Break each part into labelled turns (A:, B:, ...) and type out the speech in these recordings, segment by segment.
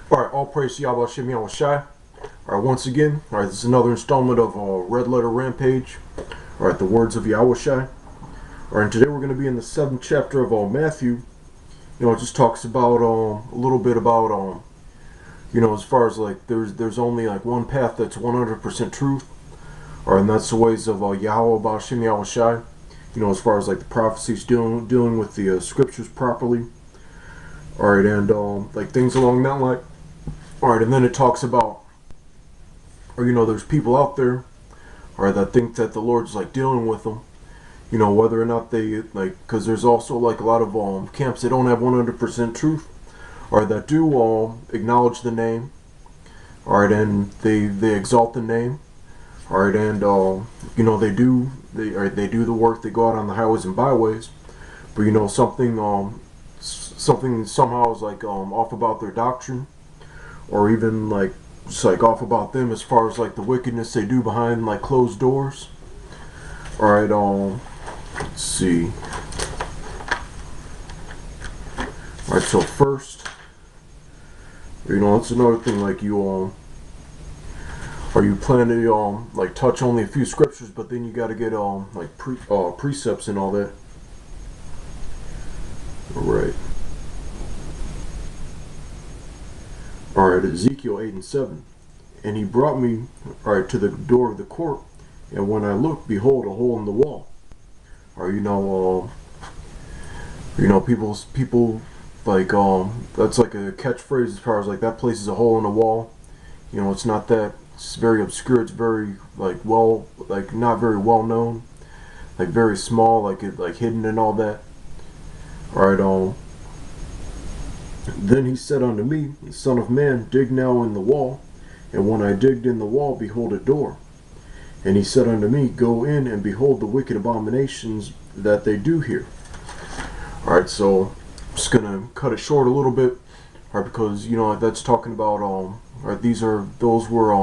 A: Alright, all praise to Yahweh Shem Yahweh Shai. Alright, once again, alright, this is another installment of Red Letter Rampage. Alright, the words of Yahweh Shai. Alright, and today we're going to be in the 7th chapter of Matthew. It just talks about a little bit about as far as like there's only like one path that's 100% truth. Alright, and that's the ways of Yahweh Ba'Shem Yahweh Shai. As far as like the prophecies dealing with the scriptures properly. Alright, and like things along that line. Alright, and then it talks about, there's people out there, alright, that think that the Lord's like dealing with them, whether or not they, like, because there's also like a lot of camps that don't have 100% truth, or that do acknowledge the name, alright, and they exalt the name, alright, and they do the work, they go out on the highways and byways, but something somehow is like off about their doctrine, or even like just like off about them as far as like the wickedness they do behind like closed doors. Alright, let's see. Alright, so first, that's another thing, like you plan to like touch only a few scriptures, but then you got to get like precepts and all that. Alright. Alright, Ezekiel 8 and 7. And he brought me, alright, to the door of the court, and when I looked, behold, a hole in the wall. Or people like that's like a catchphrase as far as like that place is a hole in the wall. It's not that, it's very obscure, it's very like not very well known, like very small, like it like hidden and all that. Alright, then he said unto me, Son of man, dig now in the wall. And when I digged in the wall, behold a door. And he said unto me, Go in and behold the wicked abominations that they do here. Alright, so I'm just gonna cut it short a little bit, alright, because that's talking about alright, those were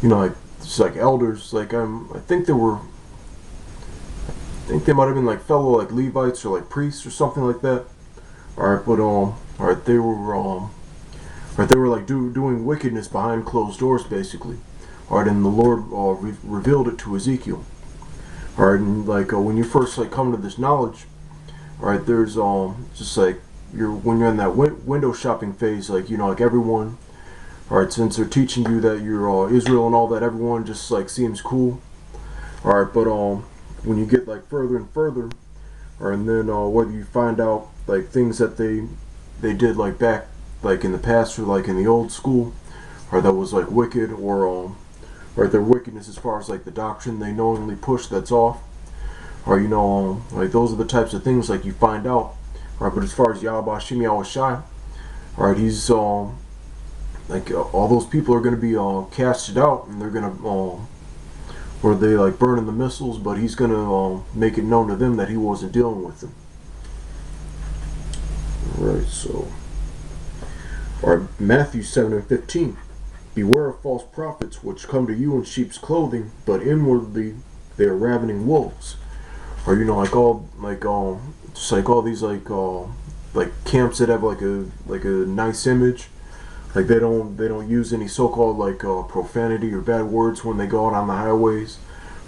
A: like it's like elders, like I think they might have been like fellow like Levites or like priests or something like that. Alright, but alright, they were like doing wickedness behind closed doors, basically. Alright, and the Lord revealed it to Ezekiel. Alright, and like when you first like come to this knowledge, alright, there's just like when you're in that window shopping phase, like like everyone, alright, since they're teaching you that you're Israel and all that, everyone just like seems cool. Alright, but when you get like further and further, and then whether you find out like things that they did like back like in the past or like in the old school, or that was like wicked, or their wickedness as far as like the doctrine they knowingly push that's off, or like those are the types of things like you find out. Alright, but as far as Yahweh Shem Yahweh Shai, alright, he's like all those people are going to be casted out, and they're going to or they like burning the missiles, but he's going to make it known to them that he wasn't dealing with them. Alright, so Matthew 7 and 15. Beware of false prophets which come to you in sheep's clothing, but inwardly they are ravening wolves. Or like all like just like all these like camps that have like a nice image. Like they don't use any so-called like profanity or bad words when they go out on the highways.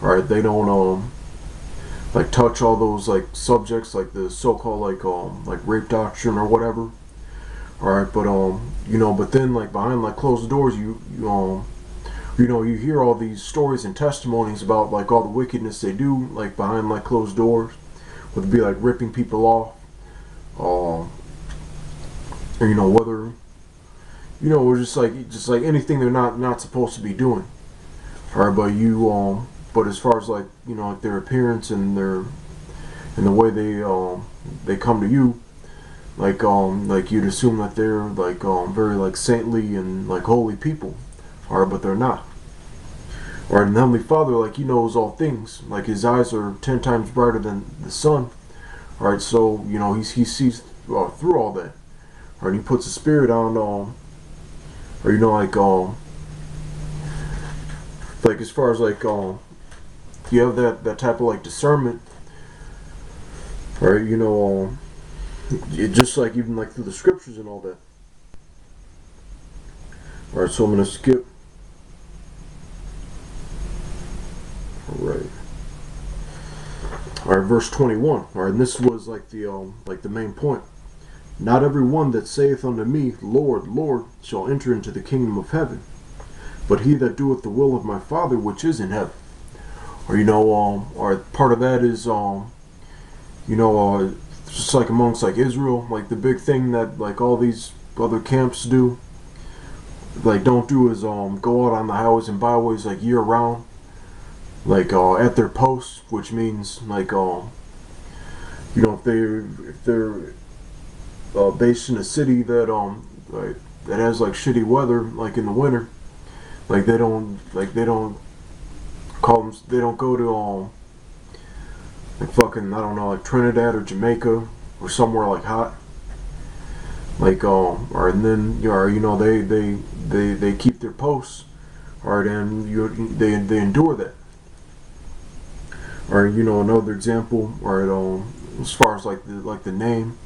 A: Alright, they don't like touch all those like subjects like the so-called like rape doctrine or whatever. Alright, but but then like behind like closed doors you hear all these stories and testimonies about like all the wickedness they do like behind like closed doors, whether it be like ripping people off, or whether or just like anything they're not supposed to be doing. Alright, but as far as like like their appearance and the way they come to you, like you'd assume that they're like very like saintly and like holy people. Alright, but they're not. Alright, and the Heavenly Father, like he knows all things, like his eyes are 10 times brighter than the sun. Alright, so he sees through all that. Alright, he puts a spirit on like as far as like you have that type of like discernment, right? It just like even like through the scriptures and all that. Alright, so I'm gonna skip. Alright. Alright, verse 21. Alright, and this was like the main point. Not every one that saith unto me, Lord, Lord, shall enter into the kingdom of heaven, but he that doeth the will of my Father which is in heaven. Or or part of that is just like amongst like Israel, like the big thing that like all these other camps do, like don't do is go out on the highways and byways like year round, like at their posts, which means like if they're based in a city that like that has like shitty weather, like in the winter, like they don't go to like fucking, I don't know, like Trinidad or Jamaica or somewhere like hot, like or and then they keep their posts, or then they endure that. Or another example, or as far as like the name,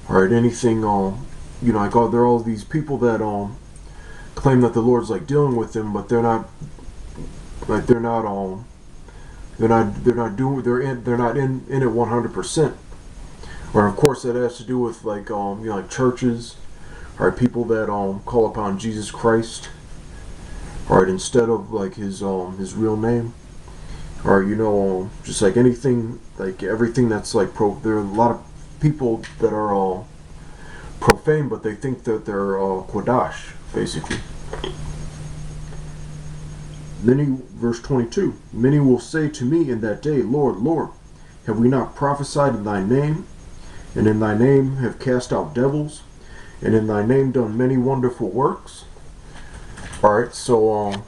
A: or anything, like there are all these people that claim that the Lord's like dealing with them, but they're not like they're not in it 100%. Or of course that has to do with like like churches, or people that call upon Jesus Christ, or instead of like his real name, or just like anything, like everything that's like there are a lot of people that are profane, but they think that they're Kodash, basically. Verse 22, many will say to me in that day, Lord, Lord, have we not prophesied in thy name, and in thy name have cast out devils, and in thy name done many wonderful works? Alright, so